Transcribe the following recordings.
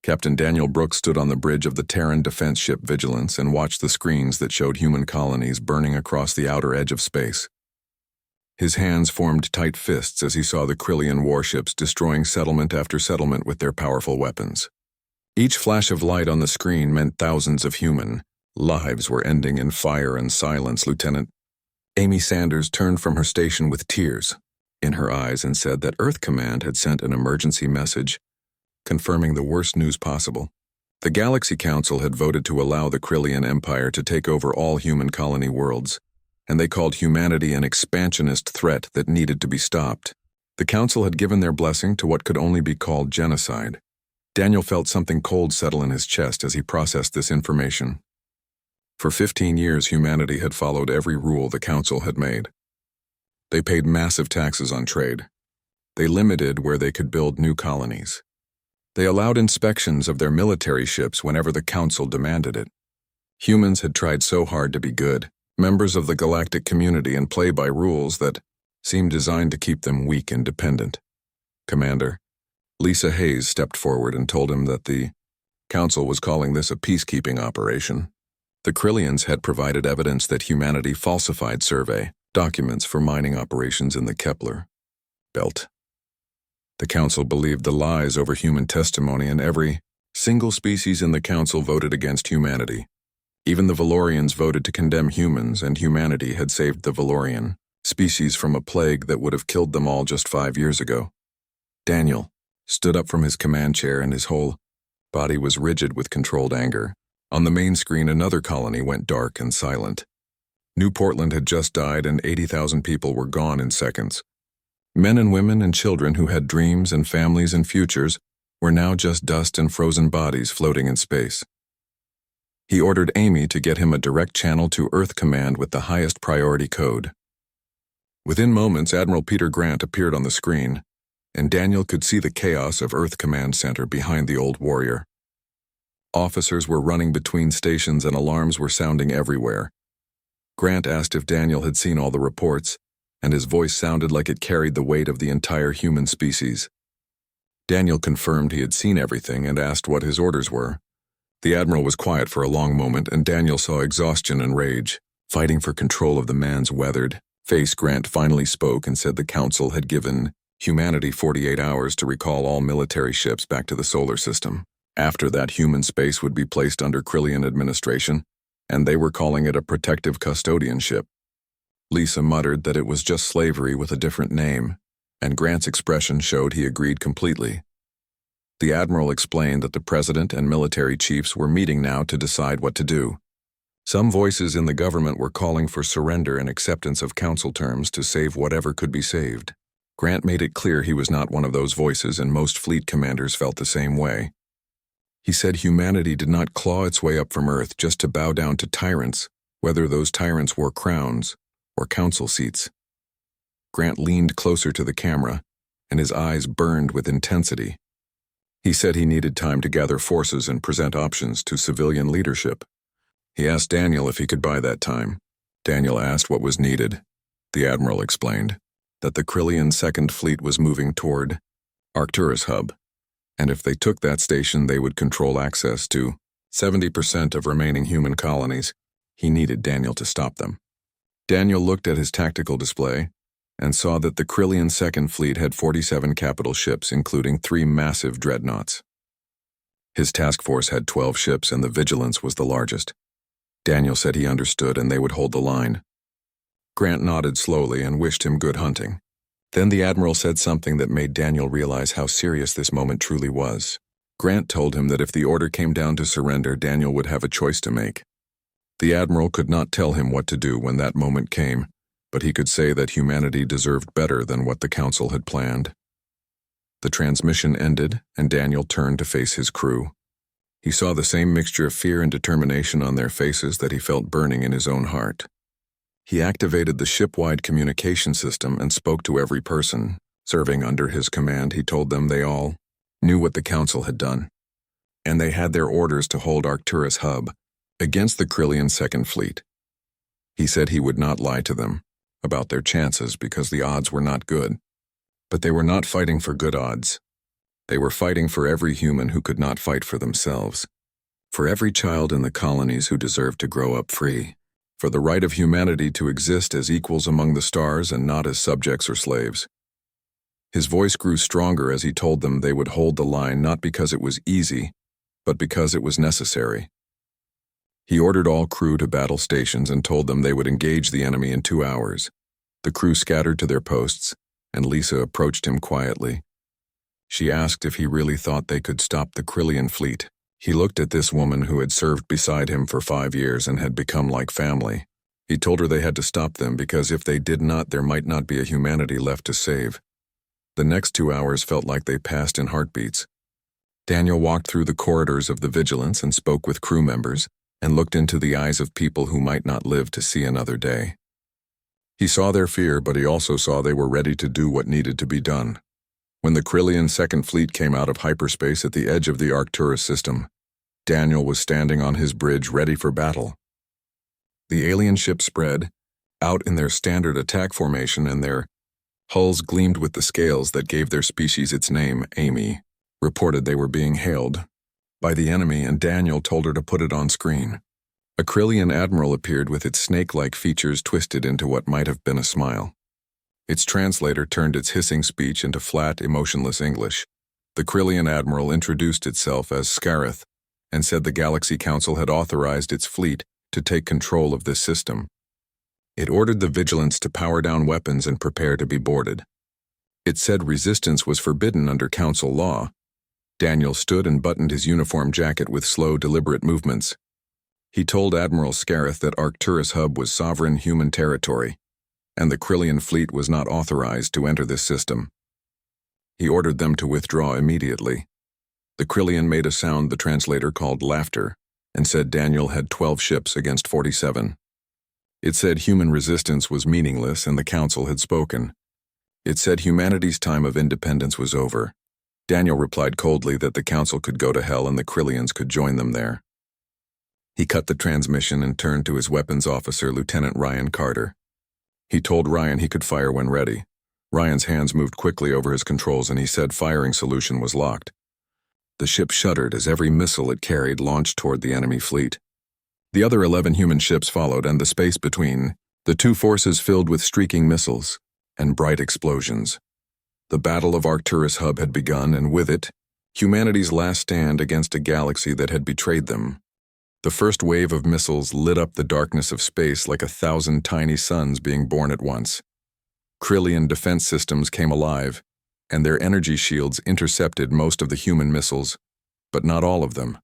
Captain Daniel Brooks stood on the bridge of the Terran defense ship Vigilance and watched the screens that showed human colonies burning across the outer edge of space. His hands formed tight fists as he saw the Krillian warships destroying settlement after settlement with their powerful weapons. Each flash of light on the screen meant thousands of human lives were ending in fire and silence. Lieutenant Amy Sanders turned from her station with tears in her eyes and said that Earth Command had sent an emergency message confirming the worst news possible. The Galaxy Council had voted to allow the Krillian Empire to take over all human colony worlds, and they called humanity an expansionist threat that needed to be stopped. The Council had given their blessing to what could only be called genocide. Daniel felt something cold settle in his chest as he processed this information. For 15 years, humanity had followed every rule the Council had made. They paid massive taxes on trade. They limited where they could build new colonies. They allowed inspections of their military ships whenever the Council demanded it. Humans had tried so hard to be good, members of the galactic community, and play by rules that seemed designed to keep them weak and dependent. Commander Lisa Hayes stepped forward and told him that the Council was calling this a peacekeeping operation. The Krillians had provided evidence that humanity falsified survey documents for mining operations in the Kepler belt. The Council believed the lies over human testimony, and every single species in the Council voted against humanity. Even the Valorians voted to condemn humans, and humanity had saved the Valorian species from a plague that would have killed them all just 5 years ago. Daniel stood up from his command chair, and his whole body was rigid with controlled anger. On the main screen, another colony went dark and silent. New Portland had just died, and 80,000 people were gone in seconds. Men and women and children who had dreams and families and futures were now just dust and frozen bodies floating in space. He ordered Amy to get him a direct channel to Earth Command with the highest priority code. Within moments, Admiral Peter Grant appeared on the screen, and Daniel could see the chaos of Earth Command Center behind the old warrior. Officers were running between stations and alarms were sounding everywhere. Grant asked if Daniel had seen all the reports, and his voice sounded like it carried the weight of the entire human species. Daniel confirmed he had seen everything and asked what his orders were. The Admiral was quiet for a long moment, and Daniel saw exhaustion and rage. Fighting for control of the man's weathered face, Grant finally spoke and said the Council had given humanity 48 hours to recall all military ships back to the solar system. After that, human space would be placed under Krillian administration, and they were calling it a protective custodianship. Lisa muttered that it was just slavery with a different name, and Grant's expression showed he agreed completely. The Admiral explained that the President and military chiefs were meeting now to decide what to do. Some voices in the government were calling for surrender and acceptance of Council terms to save whatever could be saved. Grant made it clear he was not one of those voices, and most fleet commanders felt the same way. He said humanity did not claw its way up from Earth just to bow down to tyrants, whether those tyrants wore crowns or council seats. Grant leaned closer to the camera, and his eyes burned with intensity. He said he needed time to gather forces and present options to civilian leadership. He asked Daniel if he could buy that time. Daniel asked what was needed. The Admiral explained that the Krillian Second Fleet was moving toward Arcturus Hub, and if they took that station, they would control access to 70% of remaining human colonies. He needed Daniel to stop them. Daniel looked at his tactical display and saw that the Krillian Second Fleet had 47 capital ships, including 3 massive dreadnoughts. His task force had 12 ships, and the Vigilance was the largest. Daniel said he understood and they would hold the line. Grant nodded slowly and wished him good hunting. Then the Admiral said something that made Daniel realize how serious this moment truly was. Grant told him that if the order came down to surrender, Daniel would have a choice to make. The Admiral could not tell him what to do when that moment came, but he could say that humanity deserved better than what the Council had planned. The transmission ended, and Daniel turned to face his crew. He saw the same mixture of fear and determination on their faces that he felt burning in his own heart. He activated the ship-wide communication system and spoke to every person serving under his command. He told them they all knew what the Council had done, and they had their orders to hold Arcturus Hub against the Krillian Second Fleet. He said he would not lie to them about their chances because the odds were not good, but they were not fighting for good odds. They were fighting for every human who could not fight for themselves, for every child in the colonies who deserved to grow up free, for the right of humanity to exist as equals among the stars and not as subjects or slaves. His voice grew stronger as he told them they would hold the line not because it was easy, but because it was necessary. He ordered all crew to battle stations and told them they would engage the enemy in 2 hours. The crew scattered to their posts, and Lisa approached him quietly. She asked if he really thought they could stop the Krillian fleet. He looked at this woman who had served beside him for 5 years and had become like family. He told her they had to stop them because if they did not, there might not be a humanity left to save. The next 2 hours felt like they passed in heartbeats. Daniel walked through the corridors of the Vigilance and spoke with crew members, and looked into the eyes of people who might not live to see another day. He saw their fear, but he also saw they were ready to do what needed to be done. When the Krillian Second Fleet came out of hyperspace at the edge of the Arcturus system, Daniel was standing on his bridge ready for battle. The alien ships spread out in their standard attack formation, and their hulls gleamed with the scales that gave their species its name. Amy reported they were being hailed by the enemy, and Daniel told her to put it on screen. A Krillian admiral appeared with its snake-like features twisted into what might have been a smile. Its translator turned its hissing speech into flat, emotionless English. The Krillian admiral introduced itself as Scarith and said the Galaxy Council had authorized its fleet to take control of this system. It ordered the Vigilance to power down weapons and prepare to be boarded. It said resistance was forbidden under Council law. Daniel stood and buttoned his uniform jacket with slow, deliberate movements. He told Admiral Scarith that Arcturus Hub was sovereign human territory, and the Krillian fleet was not authorized to enter this system. He ordered them to withdraw immediately. The Krillian made a sound the translator called laughter, and said Daniel had 12 ships against 47. It said human resistance was meaningless and the Council had spoken. It said humanity's time of independence was over. Daniel replied coldly that the Council could go to hell and the Krillians could join them there. He cut the transmission and turned to his weapons officer, Lieutenant Ryan Carter. He told Ryan he could fire when ready. Ryan's hands moved quickly over his controls and he said firing solution was locked. The ship shuddered as every missile it carried launched toward the enemy fleet. The other 11 human ships followed, and the space between the two forces filled with streaking missiles and bright explosions. The Battle of Arcturus Hub had begun, and with it, humanity's last stand against a galaxy that had betrayed them. The first wave of missiles lit up the darkness of space like 1,000 tiny suns being born at once. Krillian defense systems came alive, and their energy shields intercepted most of the human missiles, but not all of them.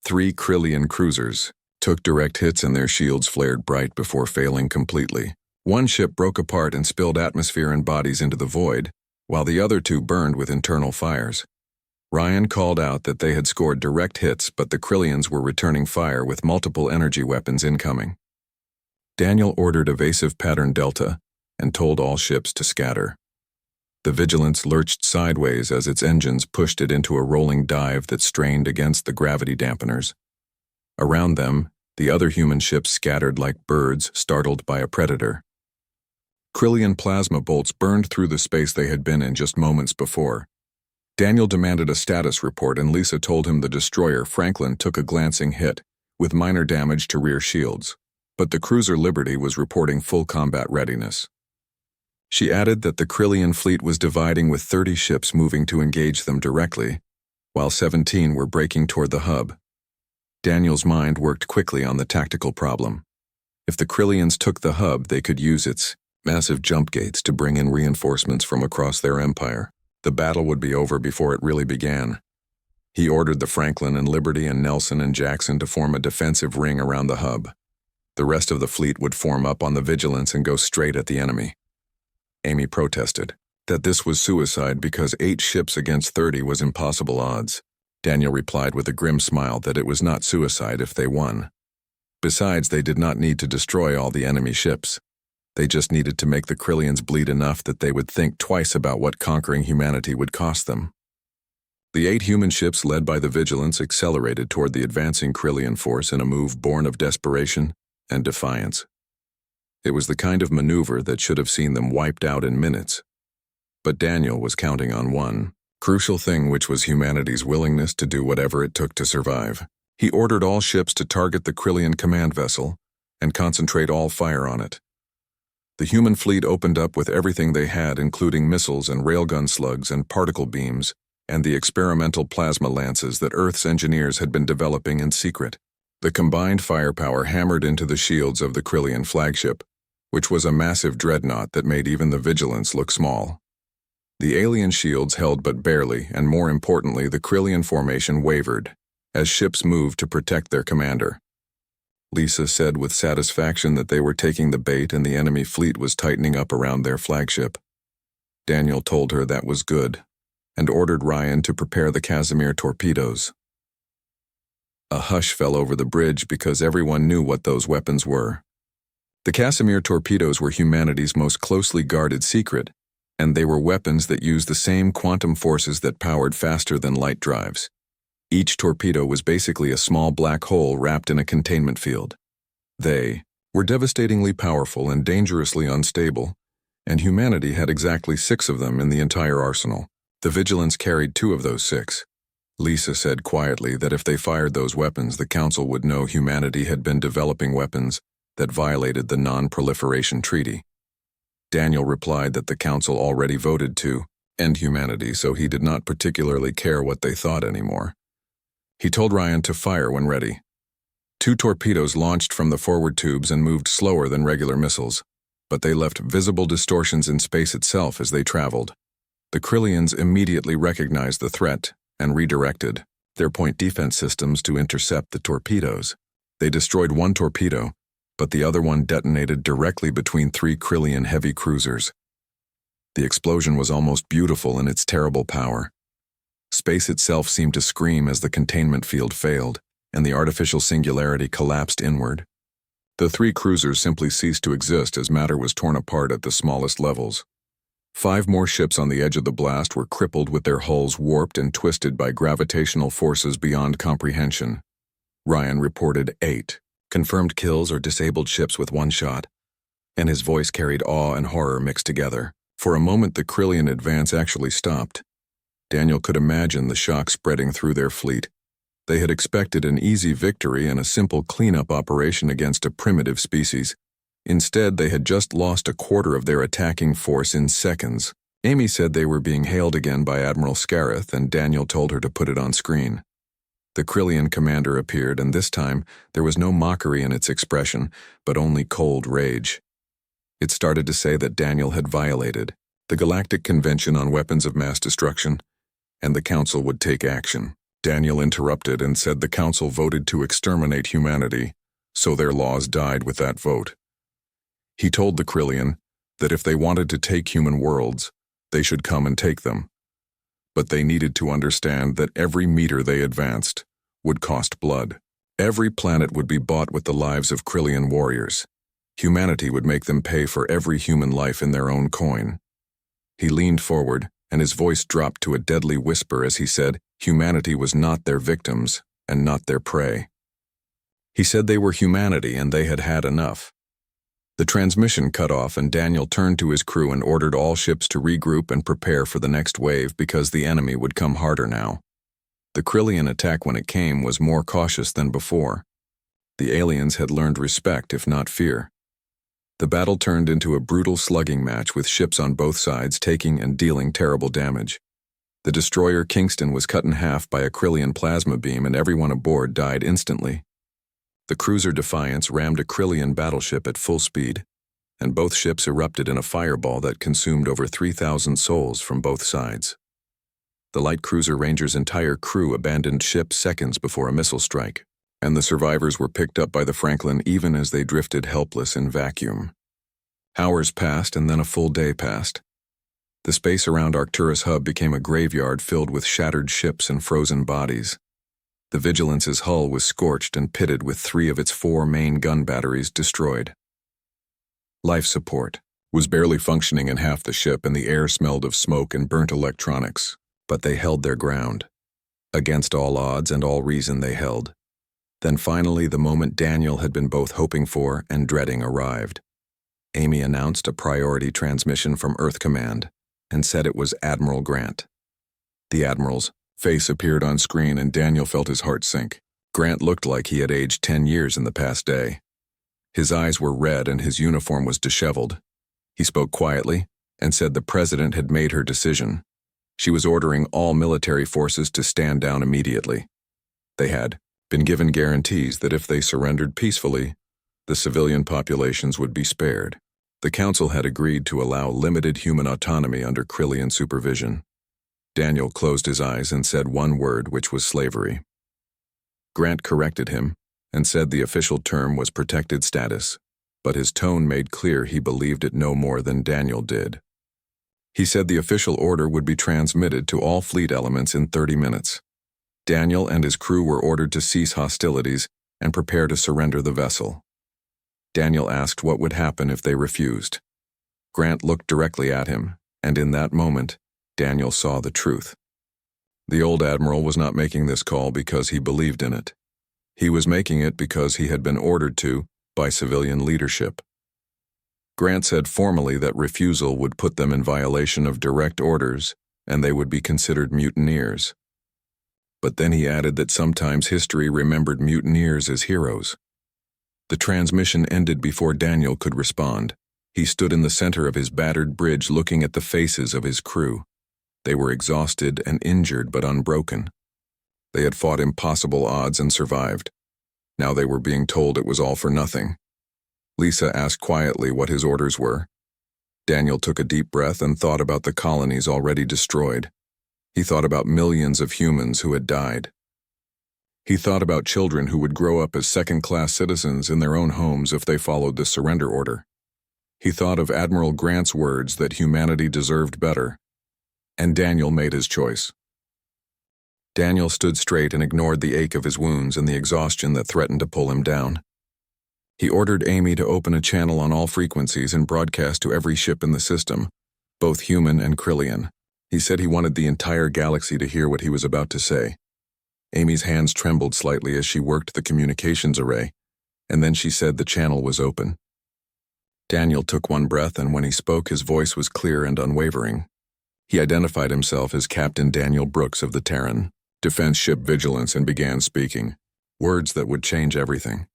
3 Krillian cruisers took direct hits and their shields flared bright before failing completely. One ship broke apart and spilled atmosphere and bodies into the void, while the other 2 burned with internal fires. Ryan called out that they had scored direct hits, but the Krillians were returning fire with multiple energy weapons incoming. Daniel ordered evasive pattern Delta and told all ships to scatter. The Vigilance lurched sideways as its engines pushed it into a rolling dive that strained against the gravity dampeners. Around them, the other human ships scattered like birds startled by a predator. Krillian plasma bolts burned through the space they had been in just moments before. Daniel demanded a status report, and Lisa told him the destroyer Franklin took a glancing hit, with minor damage to rear shields, but the cruiser Liberty was reporting full combat readiness. She added that the Krillian fleet was dividing with 30 ships moving to engage them directly, while 17 were breaking toward the hub. Daniel's mind worked quickly on the tactical problem. If the Krillians took the hub, they could use its massive jump gates to bring in reinforcements from across their empire. The battle would be over before it really began. He ordered the Franklin and Liberty and Nelson and Jackson to form a defensive ring around the hub. The rest of the fleet would form up on the Vigilance and go straight at the enemy. Amy protested that this was suicide because 8 ships against 30 was impossible odds. Daniel replied with a grim smile that it was not suicide if they won. Besides, they did not need to destroy all the enemy ships. They just needed to make the Krillians bleed enough that they would think twice about what conquering humanity would cost them. The 8 human ships led by the Vigilance accelerated toward the advancing Krillian force in a move born of desperation and defiance. It was the kind of maneuver that should have seen them wiped out in minutes. But Daniel was counting on one Crucial thing which was humanity's willingness to do whatever it took to survive. He ordered all ships to target the Krillian command vessel and concentrate all fire on it. The human fleet opened up with everything they had, including missiles and railgun slugs and particle beams, and the experimental plasma lances that Earth's engineers had been developing in secret. The combined firepower hammered into the shields of the Krillian flagship, which was a massive dreadnought that made even the Vigilance look small. The alien shields held but barely, and more importantly, the Krillian formation wavered as ships moved to protect their commander. Lisa said with satisfaction that they were taking the bait and the enemy fleet was tightening up around their flagship. Daniel told her that was good, and ordered Ryan to prepare the Casimir torpedoes. A hush fell over the bridge because everyone knew what those weapons were. The Casimir torpedoes were humanity's most closely guarded secret, and they were weapons that used the same quantum forces that powered faster-than-light drives. Each torpedo was basically a small black hole wrapped in a containment field. They were devastatingly powerful and dangerously unstable, and humanity had exactly 6 of them in the entire arsenal. The Vigilance carried 2 of those 6. Lisa said quietly that if they fired those weapons, the Council would know humanity had been developing weapons that violated the Non-Proliferation Treaty. Daniel replied that the Council already voted to end humanity, so he did not particularly care what they thought anymore. He told Ryan to fire when ready. 2 torpedoes launched from the forward tubes and moved slower than regular missiles, but they left visible distortions in space itself as they traveled. The Krillians immediately recognized the threat and redirected their point defense systems to intercept the torpedoes. They destroyed 1 torpedo, but the other one detonated directly between 3 Krillian heavy cruisers. The explosion was almost beautiful in its terrible power. Space itself seemed to scream as the containment field failed, and the artificial singularity collapsed inward. The 3 cruisers simply ceased to exist as matter was torn apart at the smallest levels. 5 more ships on the edge of the blast were crippled with their hulls warped and twisted by gravitational forces beyond comprehension. Ryan reported 8 confirmed kills or disabled ships with 1 shot, and his voice carried awe and horror mixed together. For a moment, the Krillian advance actually stopped. Daniel could imagine the shock spreading through their fleet. They had expected an easy victory and a simple cleanup operation against a primitive species. Instead, they had just lost a quarter of their attacking force in seconds. Amy said they were being hailed again by Admiral Scarith, and Daniel told her to put it on screen. The Krillian commander appeared, and this time there was no mockery in its expression, but only cold rage. It started to say that Daniel had violated the Galactic Convention on Weapons of Mass Destruction, and the Council would take action. Daniel interrupted and said the Council voted to exterminate humanity, so their laws died with that vote. He told the Krillian that if they wanted to take human worlds, they should come and take them. But they needed to understand that every meter they advanced would cost blood. Every planet would be bought with the lives of Krillian warriors. Humanity would make them pay for every human life in their own coin. He leaned forward, and his voice dropped to a deadly whisper as he said, humanity was not their victims and not their prey. He said they were humanity and they had had enough. The transmission cut off, and Daniel turned to his crew and ordered all ships to regroup and prepare for the next wave because the enemy would come harder now. The Krillian attack, when it came, was more cautious than before. The aliens had learned respect, if not fear. The battle turned into a brutal slugging match with ships on both sides taking and dealing terrible damage. The destroyer Kingston was cut in half by a Krillian plasma beam, and everyone aboard died instantly. The cruiser Defiance rammed a Krillian battleship at full speed, and both ships erupted in a fireball that consumed over 3,000 souls from both sides. The light cruiser Ranger's entire crew abandoned ship seconds before a missile strike, and the survivors were picked up by the Franklin even as they drifted helpless in vacuum. Hours passed, and then a full day passed. The space around Arcturus Hub became a graveyard filled with shattered ships and frozen bodies. The Vigilance's hull was scorched and pitted with 3 of its 4 main gun batteries destroyed. Life support was barely functioning in half the ship, and the air smelled of smoke and burnt electronics, but they held their ground. Against all odds and all reason they held. Then finally, the moment Daniel had been both hoping for and dreading arrived. Amy announced a priority transmission from Earth Command and said it was Admiral Grant. The Admiral's face appeared on screen and Daniel felt his heart sink. Grant looked like he had aged 10 years in the past day. His eyes were red and his uniform was disheveled. He spoke quietly and said the president had made her decision. She was ordering all military forces to stand down immediately. They had been given guarantees that if they surrendered peacefully, the civilian populations would be spared. The council had agreed to allow limited human autonomy under Krillian supervision. Daniel closed his eyes and said one word, which was slavery. Grant corrected him and said the official term was protected status, but his tone made clear he believed it no more than Daniel did. He said the official order would be transmitted to all fleet elements in 30 minutes. Daniel and his crew were ordered to cease hostilities and prepare to surrender the vessel. Daniel asked what would happen if they refused. Grant looked directly at him, and in that moment, Daniel saw the truth. The old admiral was not making this call because he believed in it. He was making it because he had been ordered to by civilian leadership. Grant said formally that refusal would put them in violation of direct orders and they would be considered mutineers. But then he added that sometimes history remembered mutineers as heroes. The transmission ended before Daniel could respond. He stood in the center of his battered bridge looking at the faces of his crew. They were exhausted and injured but unbroken. They had fought impossible odds and survived. Now they were being told it was all for nothing. Lisa asked quietly what his orders were. Daniel took a deep breath and thought about the colonies already destroyed. He thought about millions of humans who had died. He thought about children who would grow up as second-class citizens in their own homes if they followed the surrender order. He thought of Admiral Grant's words that humanity deserved better. And Daniel made his choice. Daniel stood straight and ignored the ache of his wounds and the exhaustion that threatened to pull him down. He ordered Amy to open a channel on all frequencies and broadcast to every ship in the system, both human and Krillian. He said he wanted the entire galaxy to hear what he was about to say. Amy's hands trembled slightly as she worked the communications array, and then she said the channel was open. Daniel took one breath, and when he spoke, his voice was clear and unwavering. He identified himself as Captain Daniel Brooks of the Terran Defense Ship Vigilance and began speaking, words that would change everything.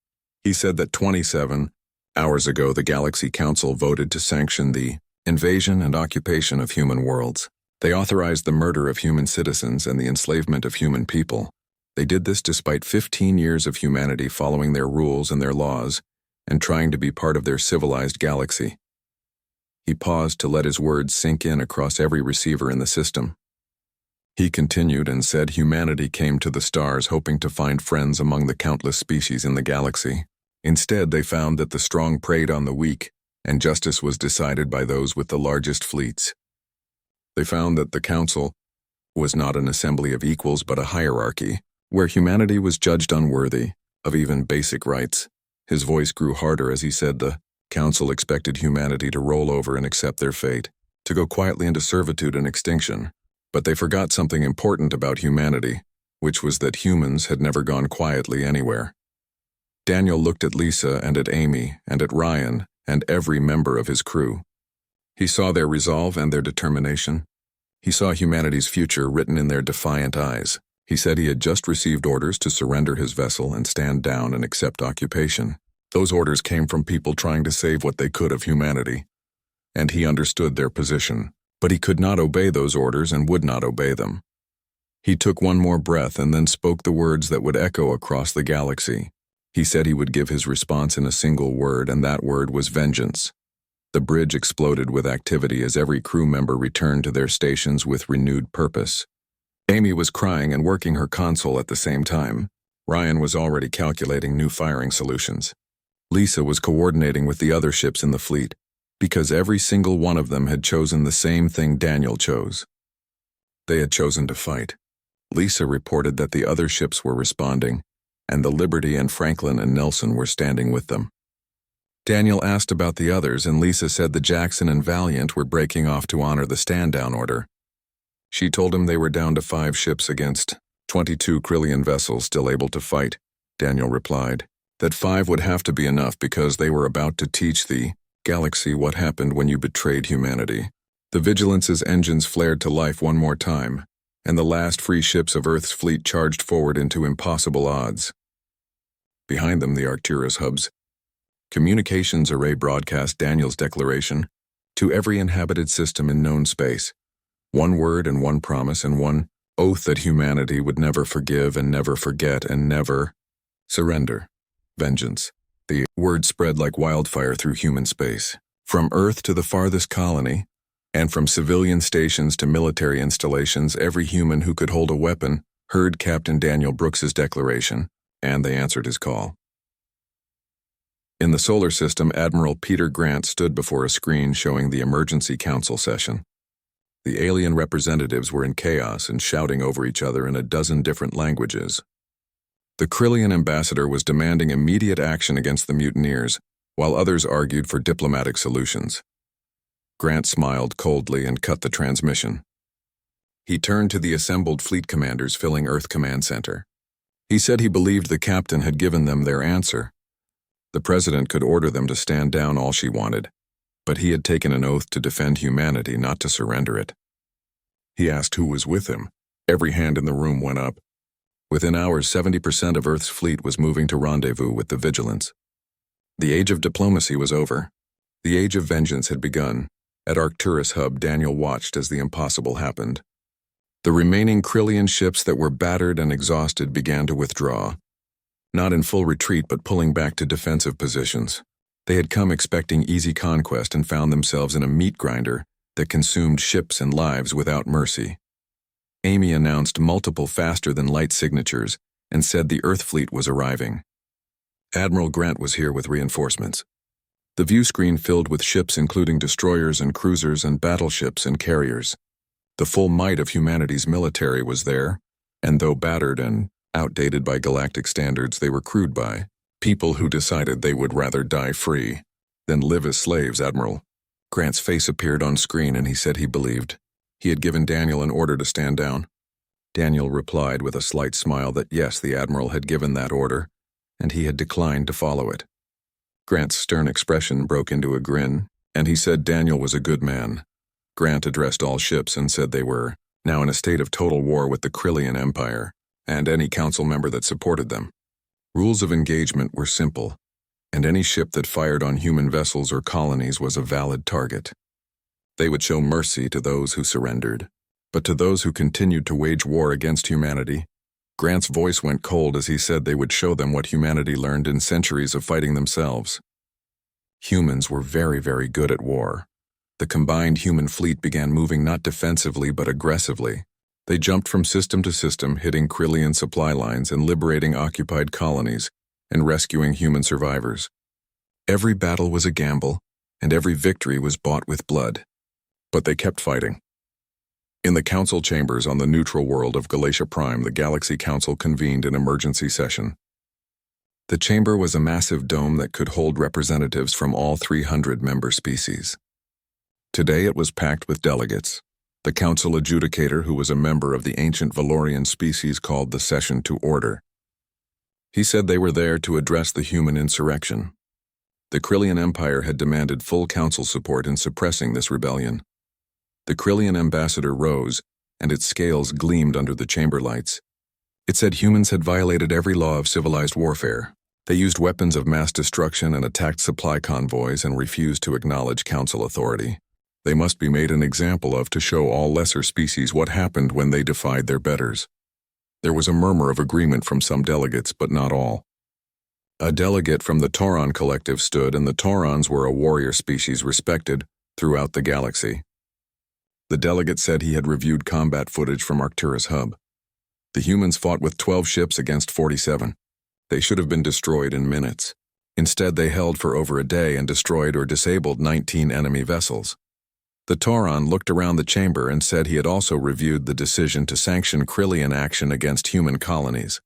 He said that 27 hours ago the Galaxy Council voted to sanction the invasion and occupation of human worlds. They authorized the murder of human citizens and the enslavement of human people. They did this despite 15 years of humanity following their rules and their laws and trying to be part of their civilized galaxy. He paused to let his words sink in across every receiver in the system. He continued and said humanity came to the stars hoping to find friends among the countless species in the galaxy. Instead, they found that the strong preyed on the weak, and justice was decided by those with the largest fleets. They found that the Council was not an assembly of equals but a hierarchy, where humanity was judged unworthy of even basic rights. His voice grew harder as he said the Council expected humanity to roll over and accept their fate, to go quietly into servitude and extinction. But they forgot something important about humanity, which was that humans had never gone quietly anywhere. Daniel looked at Lisa and at Amy and at Ryan and every member of his crew. He saw their resolve and their determination. He saw humanity's future written in their defiant eyes. He said he had just received orders to surrender his vessel and stand down and accept occupation. Those orders came from people trying to save what they could of humanity. And he understood their position, but he could not obey those orders and would not obey them. He took one more breath and then spoke the words that would echo across the galaxy. He said he would give his response in a single word, and that word was vengeance. The bridge exploded with activity as every crew member returned to their stations with renewed purpose. Amy was crying and working her console at the same time. Ryan was already calculating new firing solutions. Lisa was coordinating with the other ships in the fleet, because every single one of them had chosen the same thing Daniel chose. They had chosen to fight. Lisa reported that the other ships were responding, and the Liberty and Franklin and Nelson were standing with them. Daniel asked about the others, and Lisa said the Jackson and Valiant were breaking off to honor the stand-down order. She told him they were down to 5 ships against 22 Krillian vessels still able to fight. Daniel replied that 5 would have to be enough because they were about to teach the galaxy what happened when you betrayed humanity. The Vigilance's engines flared to life one more time, and the last free ships of Earth's fleet charged forward into impossible odds. Behind them, the Arcturus hubs. Communications array broadcast Daniel's declaration to every inhabited system in known space. One word and one promise and one oath that humanity would never forgive and never forget and never surrender. Vengeance. The word spread like wildfire through human space, from Earth to the farthest colony, and from civilian stations to military installations. Every human who could hold a weapon heard Captain Daniel Brooks's declaration, and they answered his call. In the solar system, Admiral Peter Grant stood before a screen showing the emergency council session. The alien representatives were in chaos and shouting over each other in a dozen different languages. The Krillian ambassador was demanding immediate action against the mutineers, while others argued for diplomatic solutions. Grant smiled coldly and cut the transmission. He turned to the assembled fleet commanders filling Earth Command Center. He said he believed the captain had given them their answer. The president could order them to stand down all she wanted, but he had taken an oath to defend humanity, not to surrender it. He asked who was with him. Every hand in the room went up. Within hours, 70% of Earth's fleet was moving to rendezvous with the Vigilance. The age of diplomacy was over. The age of vengeance had begun. At Arcturus Hub, Daniel watched as the impossible happened. The remaining Krillian ships that were battered and exhausted began to withdraw. Not in full retreat, but pulling back to defensive positions. They had come expecting easy conquest and found themselves in a meat grinder that consumed ships and lives without mercy. Amy announced multiple faster-than-light signatures and said the Earth fleet was arriving. Admiral Grant was here with reinforcements. The view screen filled with ships including destroyers and cruisers and battleships and carriers. The full might of humanity's military was there, and though battered and outdated by galactic standards, they were crewed by people who decided they would rather die free than live as slaves. Admiral Grant's face appeared on screen, and he said he believed he had given Daniel an order to stand down. Daniel replied with a slight smile that yes, the Admiral had given that order, and he had declined to follow it. Grant's stern expression broke into a grin, and he said Daniel was a good man. Grant addressed all ships and said they were now in a state of total war with the Krillian Empire and any council member that supported them. Rules of engagement were simple, and any ship that fired on human vessels or colonies was a valid target. They would show mercy to those who surrendered, but to those who continued to wage war against humanity, Grant's voice went cold as he said they would show them what humanity learned in centuries of fighting themselves. Humans were very, very good at war. The combined human fleet began moving not defensively but aggressively. They jumped from system to system, hitting Krillian supply lines and liberating occupied colonies and rescuing human survivors. Every battle was a gamble, and every victory was bought with blood. But they kept fighting. In the council chambers on the neutral world of Galatia Prime, the Galaxy Council convened an emergency session. The chamber was a massive dome that could hold representatives from all 300 member species. Today it was packed with delegates. The council adjudicator, who was a member of the ancient Valorian species, called the session to order. He said they were there to address the human insurrection. The Krillian Empire had demanded full council support in suppressing this rebellion. The Krillian ambassador rose, and its scales gleamed under the chamber lights. It said humans had violated every law of civilized warfare. They used weapons of mass destruction and attacked supply convoys and refused to acknowledge council authority. They must be made an example of to show all lesser species what happened when they defied their betters. There was a murmur of agreement from some delegates, but not all. A delegate from the Tauron Collective stood, and the Taurons were a warrior species respected throughout the galaxy. The delegate said he had reviewed combat footage from Arcturus Hub. The humans fought with 12 ships against 47. They should have been destroyed in minutes. Instead, they held for over a day and destroyed or disabled 19 enemy vessels. The Tauron looked around the chamber and said he had also reviewed the decision to sanction Krillian action against human colonies.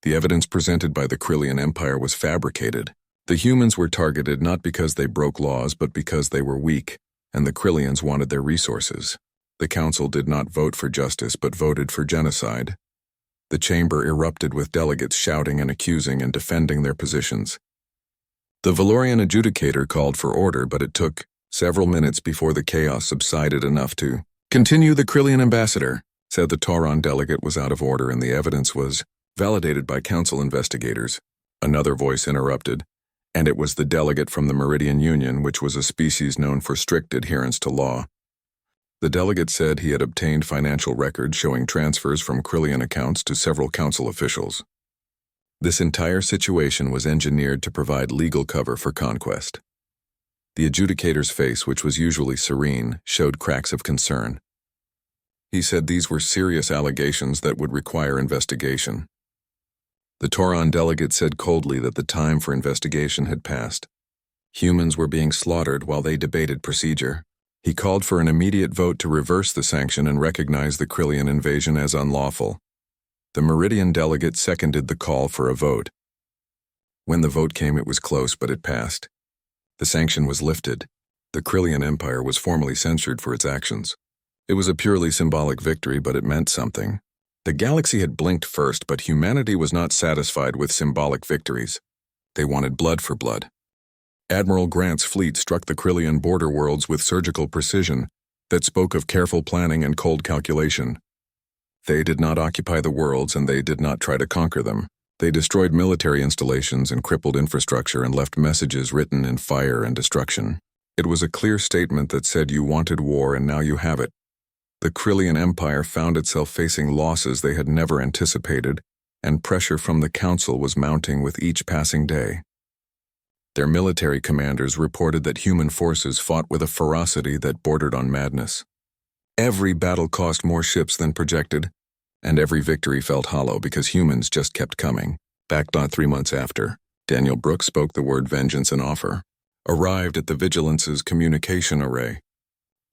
The evidence presented by the Krillian Empire was fabricated. The humans were targeted not because they broke laws, but because they were weak, and the Krillians wanted their resources. The council did not vote for justice, but voted for genocide. The chamber erupted with delegates shouting and accusing and defending their positions. The Valorian adjudicator called for order, but it took several minutes before the chaos subsided enough to continue. The Krillian ambassador said the Tauron delegate was out of order and the evidence was validated by council investigators. Another voice interrupted, and it was the delegate from the Meridian Union, which was a species known for strict adherence to law. The delegate said he had obtained financial records showing transfers from Krillian accounts to several council officials. This entire situation was engineered to provide legal cover for conquest. The adjudicator's face, which was usually serene, showed cracks of concern. He said these were serious allegations that would require investigation. The Tauron delegate said coldly that the time for investigation had passed. Humans were being slaughtered while they debated procedure. He called for an immediate vote to reverse the sanction and recognize the Krillian invasion as unlawful. The Meridian delegate seconded the call for a vote. When the vote came, it was close, but it passed. The sanction was lifted. The Krillian Empire was formally censured for its actions. It was a purely symbolic victory, but it meant something. The galaxy had blinked first, but humanity was not satisfied with symbolic victories. They wanted blood for blood. Admiral Grant's fleet struck the Krillian border worlds with surgical precision that spoke of careful planning and cold calculation. They did not occupy the worlds, and they did not try to conquer them. They destroyed military installations and crippled infrastructure and left messages written in fire and destruction. It was a clear statement that said you wanted war and now you have it. The Krillian Empire found itself facing losses they had never anticipated, and pressure from the Council was mounting with each passing day. Their military commanders reported that human forces fought with a ferocity that bordered on madness. Every battle cost more ships than projected, and every victory felt hollow because humans just kept coming. Back not 3 months after, Daniel Brooks spoke the word vengeance and offer, arrived at the Vigilance's communication array.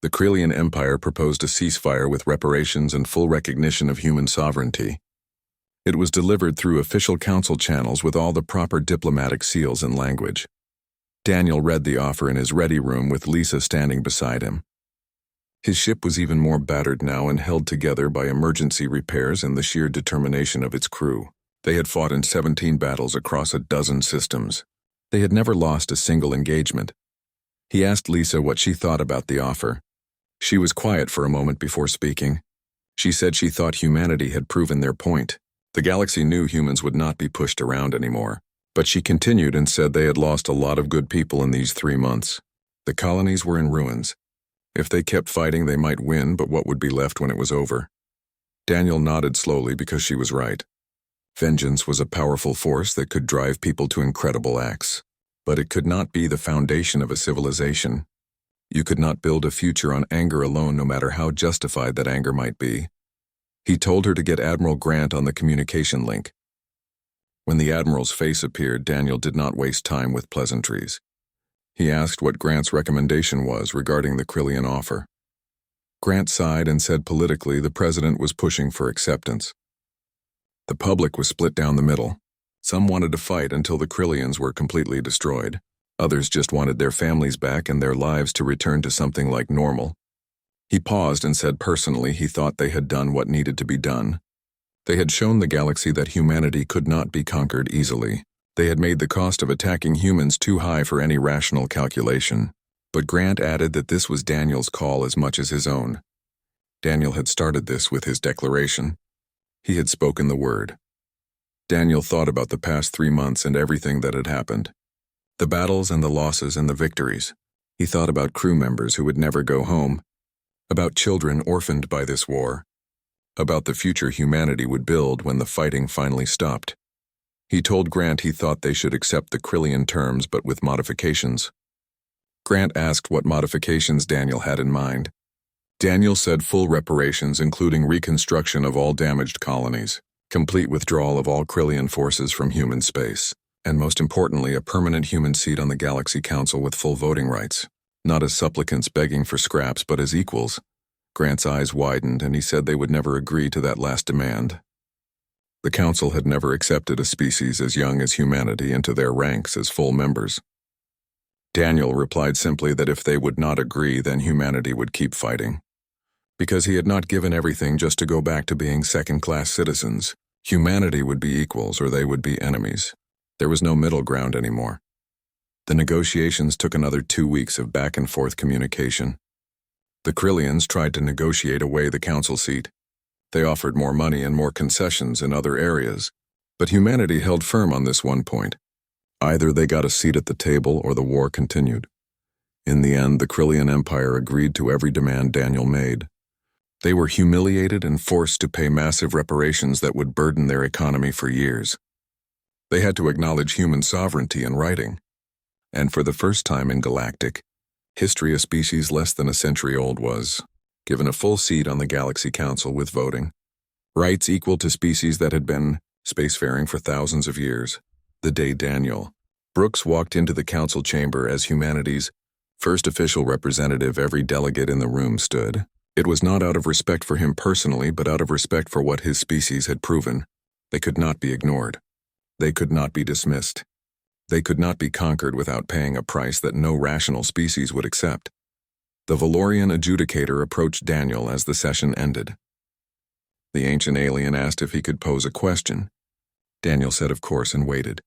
The Krillian Empire proposed a ceasefire with reparations and full recognition of human sovereignty. It was delivered through official council channels with all the proper diplomatic seals and language. Daniel read the offer in his ready room with Lisa standing beside him. His ship was even more battered now and held together by emergency repairs and the sheer determination of its crew. They had fought in 17 battles across a dozen systems. They had never lost a single engagement. He asked Lisa what she thought about the offer. She was quiet for a moment before speaking. She said she thought humanity had proven their point. The galaxy knew humans would not be pushed around anymore. But she continued and said they had lost a lot of good people in these 3 months. The colonies were in ruins. If they kept fighting, they might win, but what would be left when it was over? Daniel nodded slowly because she was right. Vengeance was a powerful force that could drive people to incredible acts. But it could not be the foundation of a civilization. You could not build a future on anger alone, no matter how justified that anger might be. He told her to get Admiral Grant on the communication link. When the Admiral's face appeared, Daniel did not waste time with pleasantries. He asked what Grant's recommendation was regarding the Krillian offer. Grant sighed and said politically the President was pushing for acceptance. The public was split down the middle. Some wanted to fight until the Krillians were completely destroyed. Others just wanted their families back and their lives to return to something like normal. He paused and said personally he thought they had done what needed to be done. They had shown the galaxy that humanity could not be conquered easily. They had made the cost of attacking humans too high for any rational calculation. But Grant added that this was Daniel's call as much as his own. Daniel had started this with his declaration. He had spoken the word. Daniel thought about the past 3 months and everything that had happened. The battles and the losses and the victories. He thought about crew members who would never go home. About children orphaned by this war. About the future humanity would build when the fighting finally stopped. He told Grant he thought they should accept the Krillian terms but with modifications. Grant asked what modifications Daniel had in mind. Daniel said full reparations including reconstruction of all damaged colonies, complete withdrawal of all Krillian forces from human space, and most importantly a permanent human seat on the Galaxy Council with full voting rights, not as supplicants begging for scraps but as equals. Grant's eyes widened and he said they would never agree to that last demand. The Council had never accepted a species as young as humanity into their ranks as full members. Daniel replied simply that if they would not agree, then humanity would keep fighting. Because he had not given everything just to go back to being second-class citizens. Humanity would be equals or they would be enemies. There was no middle ground anymore. The negotiations took another 2 weeks of back-and-forth communication. The Krillians tried to negotiate away the council seat. They offered more money and more concessions in other areas, but humanity held firm on this one point. Either they got a seat at the table or the war continued. In the end, the Krillian Empire agreed to every demand Daniel made. They were humiliated and forced to pay massive reparations that would burden their economy for years. They had to acknowledge human sovereignty in writing. And for the first time in galactic history, a species less than a century old was given a full seat on the Galaxy Council with voting. Rights equal to species that had been spacefaring for thousands of years. The day Daniel Brooks walked into the council chamber as humanity's first official representative, every delegate in the room stood. It was not out of respect for him personally, but out of respect for what his species had proven. They could not be ignored. They could not be dismissed. They could not be conquered without paying a price that no rational species would accept. The Valorian adjudicator approached Daniel as the session ended. The ancient alien asked if he could pose a question. Daniel said of course and waited.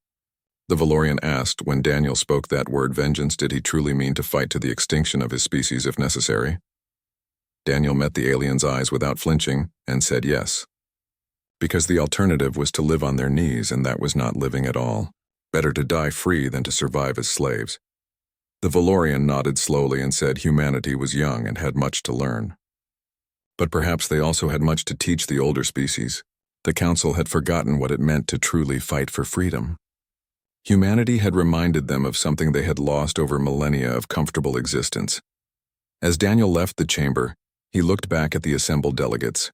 The Valorian asked, when Daniel spoke that word vengeance, did he truly mean to fight to the extinction of his species if necessary? Daniel met the alien's eyes without flinching and said yes. Because the alternative was to live on their knees, and that was not living at all. Better to die free than to survive as slaves. The Valorian nodded slowly and said humanity was young and had much to learn. But perhaps they also had much to teach the older species. The council had forgotten what it meant to truly fight for freedom. Humanity had reminded them of something they had lost over millennia of comfortable existence. As Daniel left the chamber, he looked back at the assembled delegates.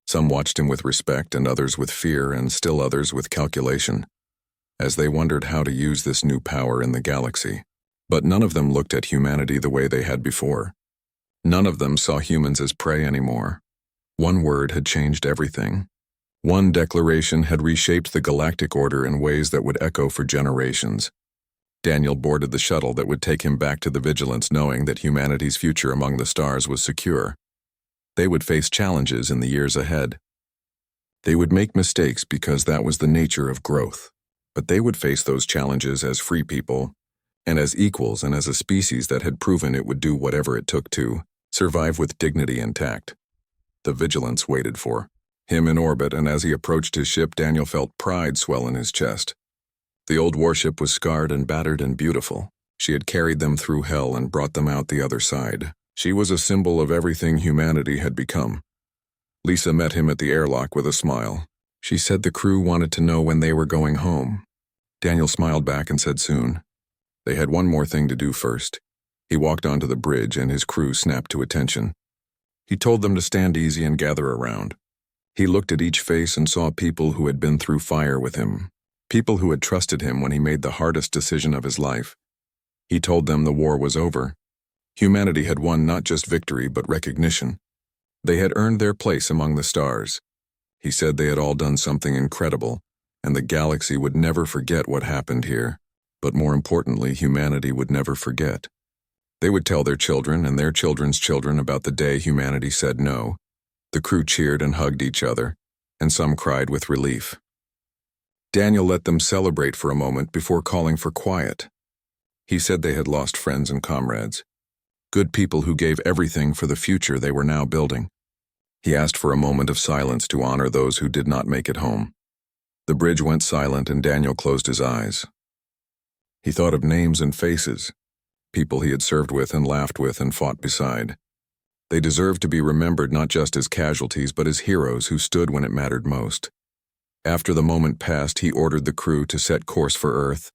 Some watched him with respect and others with fear and still others with calculation, as they wondered how to use this new power in the galaxy. But none of them looked at humanity the way they had before. None of them saw humans as prey anymore. One word had changed everything. One declaration had reshaped the galactic order in ways that would echo for generations. Daniel boarded the shuttle that would take him back to the Vigilance, knowing that humanity's future among the stars was secure. They would face challenges in the years ahead. They would make mistakes because that was the nature of growth. But they would face those challenges as free people, and as equals, and as a species that had proven it would do whatever it took to survive with dignity intact. The Vigilance waited for him in orbit, and as he approached his ship, Daniel felt pride swell in his chest. The old warship was scarred and battered and beautiful. She had carried them through hell and brought them out the other side. She was a symbol of everything humanity had become. Lisa met him at the airlock with a smile. She said the crew wanted to know when they were going home. Daniel smiled back and said soon. They had one more thing to do first. He walked onto the bridge and his crew snapped to attention. He told them to stand easy and gather around. He looked at each face and saw people who had been through fire with him. People who had trusted him when he made the hardest decision of his life. He told them the war was over. Humanity had won not just victory but recognition. They had earned their place among the stars. He said they had all done something incredible, and the galaxy would never forget what happened here. But more importantly, humanity would never forget. They would tell their children and their children's children about the day humanity said no. The crew cheered and hugged each other, and some cried with relief. Daniel let them celebrate for a moment before calling for quiet. He said they had lost friends and comrades. Good people who gave everything for the future they were now building. He asked for a moment of silence to honor those who did not make it home. The bridge went silent and Daniel closed his eyes. He thought of names and faces, people he had served with and laughed with and fought beside. They deserved to be remembered not just as casualties but as heroes who stood when it mattered most. After the moment passed, he ordered the crew to set course for Earth.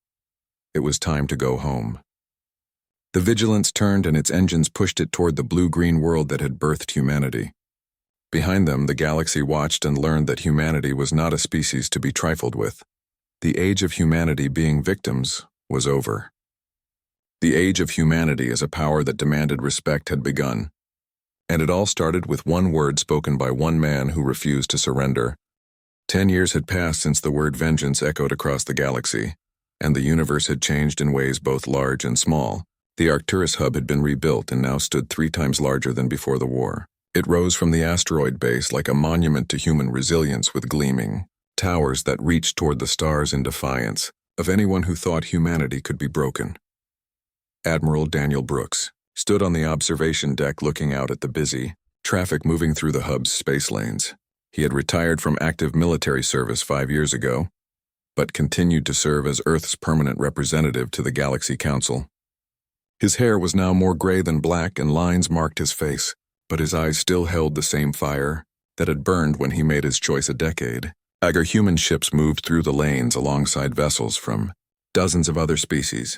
It was time to go home. The Vigilance turned and its engines pushed it toward the blue-green world that had birthed humanity. Behind them, the galaxy watched and learned that humanity was not a species to be trifled with. The age of humanity being victims was over. The age of humanity as a power that demanded respect had begun. And it all started with one word spoken by one man who refused to surrender. 10 years had passed since the word vengeance echoed across the galaxy, and the universe had changed in ways both large and small. The Arcturus hub had been rebuilt and now stood 3 times larger than before the war. It rose from the asteroid base like a monument to human resilience with gleaming towers that reached toward the stars in defiance of anyone who thought humanity could be broken. Admiral Daniel Brooks stood on the observation deck looking out at the busy traffic moving through the hub's space lanes. He had retired from active military service 5 years ago, but continued to serve as Earth's permanent representative to the Galaxy Council. His hair was now more gray than black and lines marked his face, but his eyes still held the same fire that had burned when he made his choice a decade ago. Human ships moved through the lanes alongside vessels from dozens of other species.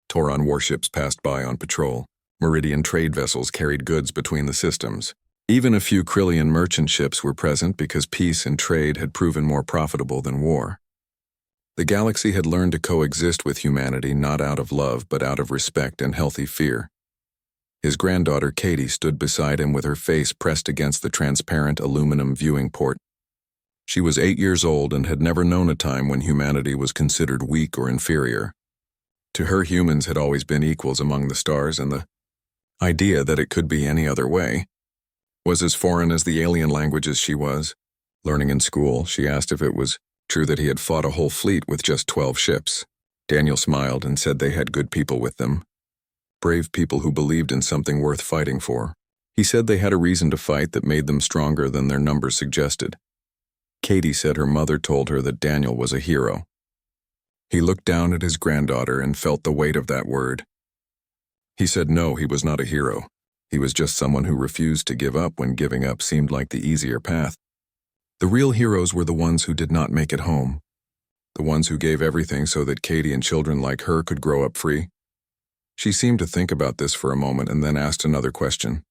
Tauron warships passed by on patrol. Meridian trade vessels carried goods between the systems. Even a few Krillian merchant ships were present because peace and trade had proven more profitable than war. The galaxy had learned to coexist with humanity not out of love but out of respect and healthy fear. His granddaughter Katie stood beside him with her face pressed against the transparent aluminum viewing port. She was 8 years old and had never known a time when humanity was considered weak or inferior. To her, humans had always been equals among the stars, and the idea that it could be any other way was as foreign as the alien languages she was learning in school. She asked if it was true that he had fought a whole fleet with just 12 ships. Daniel smiled and said they had good people with them, brave people who believed in something worth fighting for. He said they had a reason to fight that made them stronger than their numbers suggested. Katie said her mother told her that Daniel was a hero. He looked down at his granddaughter and felt the weight of that word. He said no, he was not a hero. He was just someone who refused to give up when giving up seemed like the easier path. The real heroes were the ones who did not make it home, the ones who gave everything so that Katie and children like her could grow up free. She seemed to think about this for a moment and then asked another question.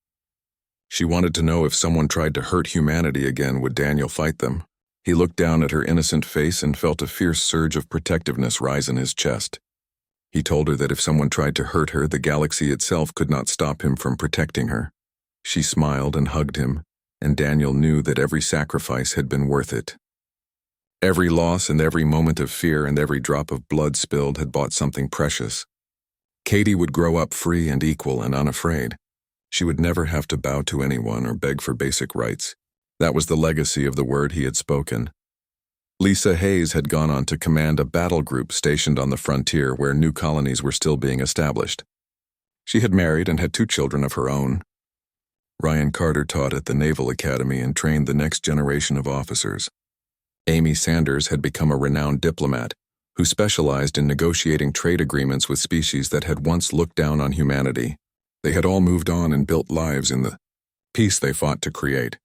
She wanted to know if someone tried to hurt humanity again, would Daniel fight them? He looked down at her innocent face and felt a fierce surge of protectiveness rise in his chest. He told her that if someone tried to hurt her, the galaxy itself could not stop him from protecting her. She smiled and hugged him, and Daniel knew that every sacrifice had been worth it. Every loss and every moment of fear and every drop of blood spilled had bought something precious. Katie would grow up free and equal and unafraid. She would never have to bow to anyone or beg for basic rights. That was the legacy of the word he had spoken. Lisa Hayes had gone on to command a battle group stationed on the frontier where new colonies were still being established. She had married and had 2 children of her own. Ryan Carter taught at the Naval Academy and trained the next generation of officers. Amy Sanders had become a renowned diplomat who specialized in negotiating trade agreements with species that had once looked down on humanity. They had all moved on and built lives in the peace they fought to create.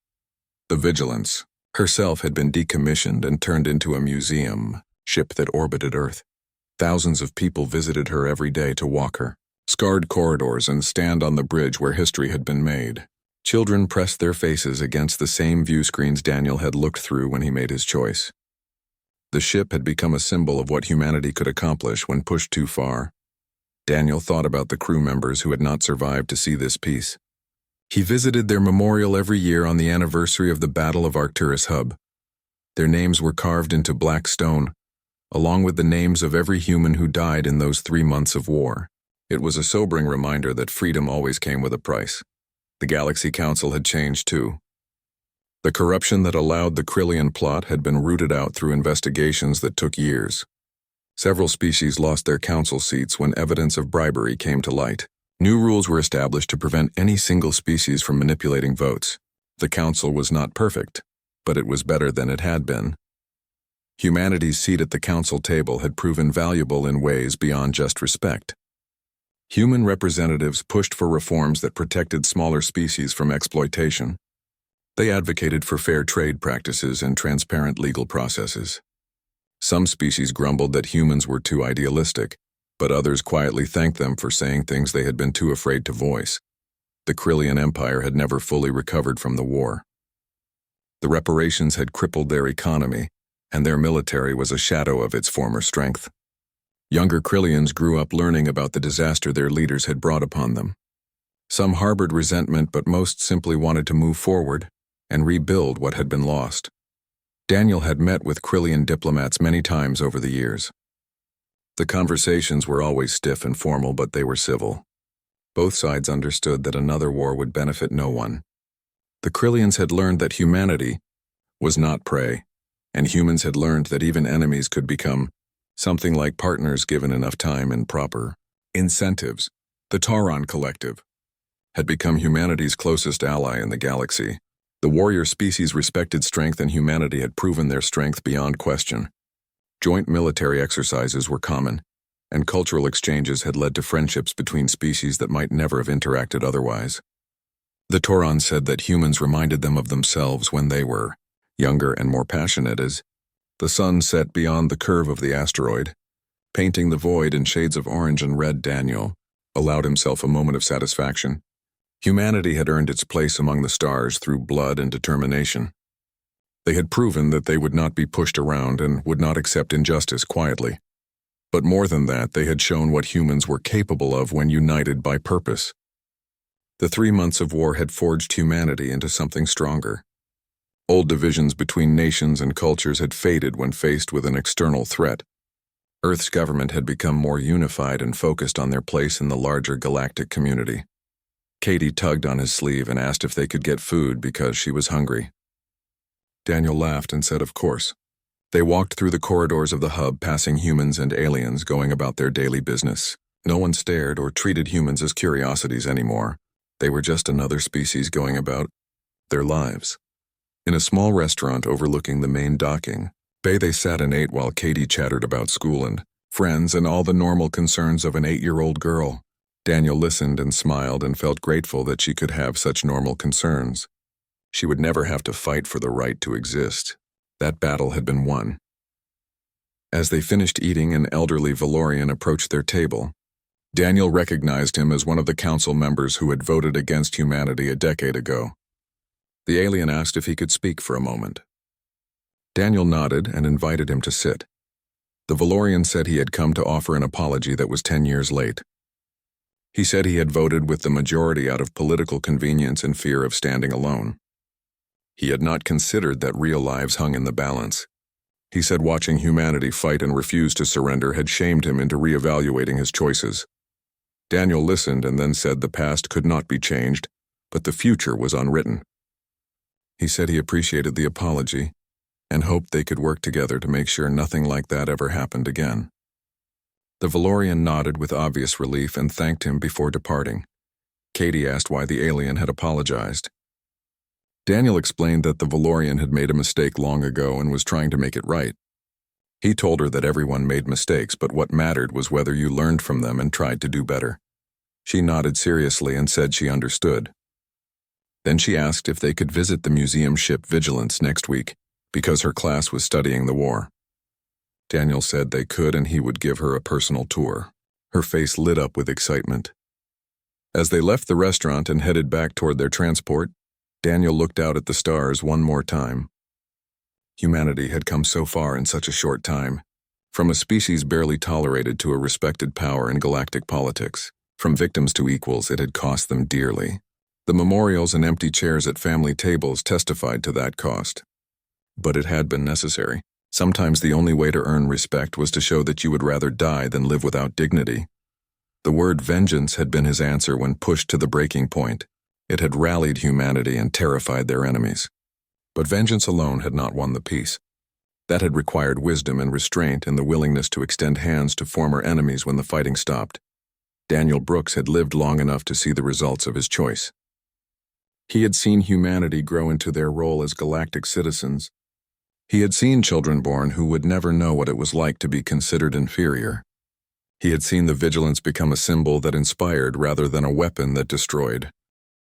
The Vigilance herself had been decommissioned and turned into a museum ship that orbited Earth. Thousands of people visited her every day to walk her scarred corridors and stand on the bridge where history had been made. Children pressed their faces against the same view screens Daniel had looked through when he made his choice. The ship had become a symbol of what humanity could accomplish when pushed too far. Daniel thought about the crew members who had not survived to see this peace. He visited their memorial every year on the anniversary of the Battle of Arcturus Hub. Their names were carved into black stone, along with the names of every human who died in those 3 months of war. It was a sobering reminder that freedom always came with a price. The Galaxy Council had changed too. The corruption that allowed the Krillian plot had been rooted out through investigations that took years. Several species lost their council seats when evidence of bribery came to light. New rules were established to prevent any single species from manipulating votes. The council was not perfect, but it was better than it had been. Humanity's seat at the council table had proven valuable in ways beyond just respect. Human representatives pushed for reforms that protected smaller species from exploitation. They advocated for fair trade practices and transparent legal processes. Some species grumbled that humans were too idealistic, but others quietly thanked them for saying things they had been too afraid to voice. The Krillian Empire had never fully recovered from the war. The reparations had crippled their economy, and their military was a shadow of its former strength. Younger Krillians grew up learning about the disaster their leaders had brought upon them. Some harbored resentment, but most simply wanted to move forward and rebuild what had been lost. Daniel had met with Krillian diplomats many times over the years. The conversations were always stiff and formal, but they were civil. Both sides understood that another war would benefit no one. The Krillians had learned that humanity was not prey, and humans had learned that even enemies could become something like partners given enough time and proper incentives. The Tauron Collective had become humanity's closest ally in the galaxy. The warrior species' respected strength, and humanity had proven their strength beyond question. Joint military exercises were common, and cultural exchanges had led to friendships between species that might never have interacted otherwise. The Tauron said that humans reminded them of themselves when they were younger and more passionate as the sun set beyond the curve of the asteroid, painting the void in shades of orange and red. Daniel allowed himself a moment of satisfaction. Humanity had earned its place among the stars through blood and determination. They had proven that they would not be pushed around and would not accept injustice quietly. But more than that, they had shown what humans were capable of when united by purpose. The 3 months of war had forged humanity into something stronger. Old divisions between nations and cultures had faded when faced with an external threat. Earth's government had become more unified and focused on their place in the larger galactic community. Katie tugged on his sleeve and asked if they could get food because she was hungry. Daniel laughed and said, "Of course." They walked through the corridors of the hub, passing humans and aliens going about their daily business. No one stared or treated humans as curiosities anymore. They were just another species going about their lives. In a small restaurant overlooking the main docking bay, they sat and ate while Katie chattered about school and friends and all the normal concerns of an 8-year-old girl. Daniel listened and smiled and felt grateful that she could have such normal concerns. She would never have to fight for the right to exist. That battle had been won. As they finished eating, an elderly Valorian approached their table. Daniel recognized him as one of the council members who had voted against humanity a decade ago. The alien asked if he could speak for a moment. Daniel nodded and invited him to sit. The Valorian said he had come to offer an apology that was 10 years late. He said he had voted with the majority out of political convenience and fear of standing alone. He had not considered that real lives hung in the balance. He said watching humanity fight and refuse to surrender had shamed him into reevaluating his choices. Daniel listened and then said the past could not be changed, but the future was unwritten. He said he appreciated the apology and hoped they could work together to make sure nothing like that ever happened again. The Valorian nodded with obvious relief and thanked him before departing. Katie asked why the alien had apologized. Daniel explained that the Valorian had made a mistake long ago and was trying to make it right. He told her that everyone made mistakes, but what mattered was whether you learned from them and tried to do better. She nodded seriously and said she understood. Then she asked if they could visit the museum ship Vigilance next week, because her class was studying the war. Daniel said they could and he would give her a personal tour. Her face lit up with excitement. As they left the restaurant and headed back toward their transport, Daniel looked out at the stars one more time. Humanity had come so far in such a short time, from a species barely tolerated to a respected power in galactic politics. From victims to equals, it had cost them dearly. The memorials and empty chairs at family tables testified to that cost. But it had been necessary. Sometimes the only way to earn respect was to show that you would rather die than live without dignity. The word vengeance had been his answer when pushed to the breaking point. It had rallied humanity and terrified their enemies. But vengeance alone had not won the peace. That had required wisdom and restraint and the willingness to extend hands to former enemies when the fighting stopped. Daniel Brooks had lived long enough to see the results of his choice. He had seen humanity grow into their role as galactic citizens. He had seen children born who would never know what it was like to be considered inferior. He had seen the Vigilance become a symbol that inspired rather than a weapon that destroyed.